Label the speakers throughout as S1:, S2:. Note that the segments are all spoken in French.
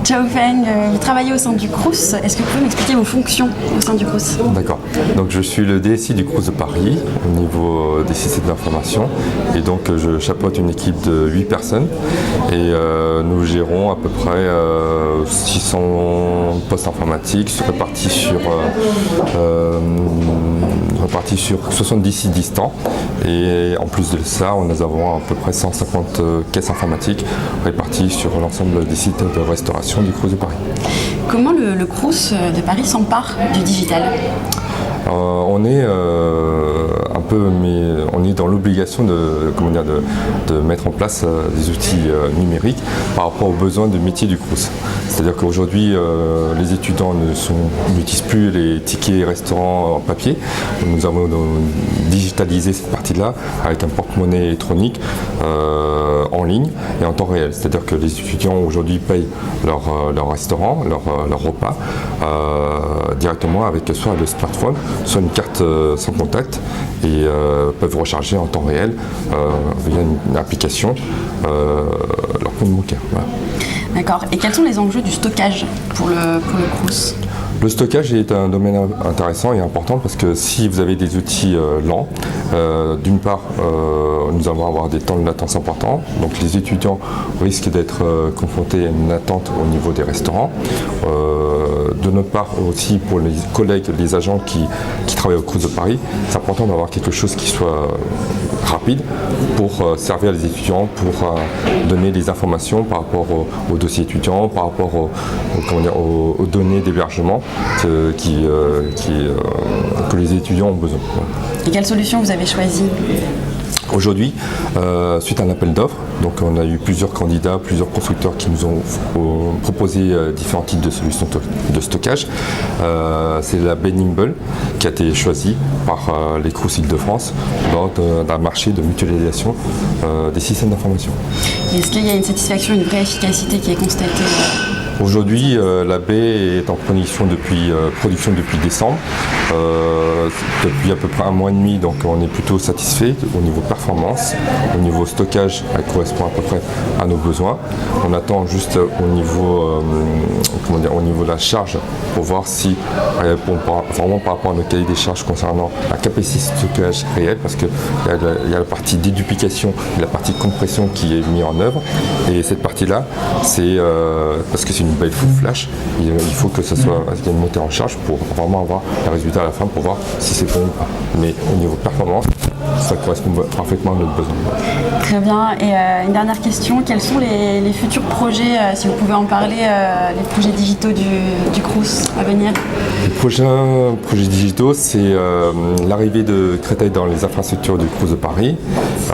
S1: Chao Feng, vous travaillez au sein du Crous. Est-ce que vous pouvez m'expliquer vos fonctions au sein du Crous?
S2: D'accord. Donc je suis le DSI du Crous de Paris au niveau des systèmes d'information et donc je chapeaute une équipe de 8 personnes et nous gérons à peu près 600 postes informatiques répartis sur 70 sites distants et en plus de ça nous avons à peu près 150 caisses informatiques réparties sur l'ensemble des sites de restauration du Crous de Paris.
S1: Comment le Crous de Paris s'empare du digital?
S2: On est on est dans l'obligation de mettre en place des outils numériques par rapport aux besoins du métier du Crous. C'est-à-dire qu'aujourd'hui, les étudiants n'utilisent plus les tickets restaurants en papier. Nous avons digitalisé cette partie-là avec un porte-monnaie électronique en ligne et en temps réel. C'est-à-dire que les étudiants aujourd'hui payent leur restaurant, leur repas directement avec soit le smartphone, soit une carte sans contact et peuvent recharger en temps réel via une application leur compte bancaire. Voilà.
S1: D'accord. Et quels sont les enjeux du stockage pour le Crous?
S2: Le stockage est un domaine intéressant et important parce que si vous avez des outils lents, d'une part, nous allons avoir des temps de latence importants. Donc les étudiants risquent d'être confrontés à une attente au niveau des restaurants. De notre part aussi pour les collègues, les agents qui travaillent au Crous de Paris, c'est important d'avoir quelque chose qui soit rapide pour servir les étudiants, pour donner des informations par rapport aux dossiers étudiants, par rapport aux données d'hébergement que les étudiants ont besoin.
S1: Et quelle solution vous avez choisie?
S2: Aujourd'hui, suite à un appel d'offres, donc on a eu plusieurs candidats, plusieurs constructeurs qui nous ont proposé différents types de solutions de stockage. C'est la Benimble qui a été choisie par les Crous Île-de-France lors d'un marché de mutualisation des systèmes d'information.
S1: Est-ce qu'il y a une satisfaction, une vraie efficacité qui est constatée?
S2: Aujourd'hui, la baie est en production depuis décembre. Depuis à peu près un mois et demi, donc on est plutôt satisfait au niveau performance, au niveau stockage, elle correspond à peu près à nos besoins. On attend juste au niveau de la charge pour voir si, vraiment par rapport à notre cahier des charges concernant la capacité de stockage réelle, parce qu'il y a la partie déduplication et la partie compression qui est mise en œuvre. Et cette partie-là, c'est parce que c'est une belle full flash, il faut que ça soit qu'il y ait une montée en charge pour vraiment avoir le résultat à la fin pour voir si c'est bon ou pas. Mais au niveau performance, ça correspond parfaitement à notre besoin.
S1: Très bien. Et une dernière question, quels sont les futurs projets, si vous pouvez en parler, les projets digitaux du Crous à venir?
S2: Les prochains projets digitaux, c'est l'arrivée de Créteil dans les infrastructures du Crous de Paris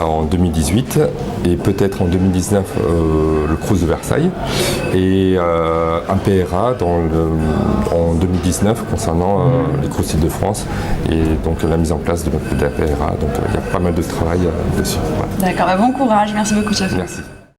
S2: en 2018 et peut-être en 2019 le Crous de Versailles et un PRA en 2019 concernant les Crous Île-de-France et donc la mise en place de la PRA. Donc il y a pas mal de travail dessus. Voilà.
S1: D'accord, bon courage, merci beaucoup chef.
S2: Merci.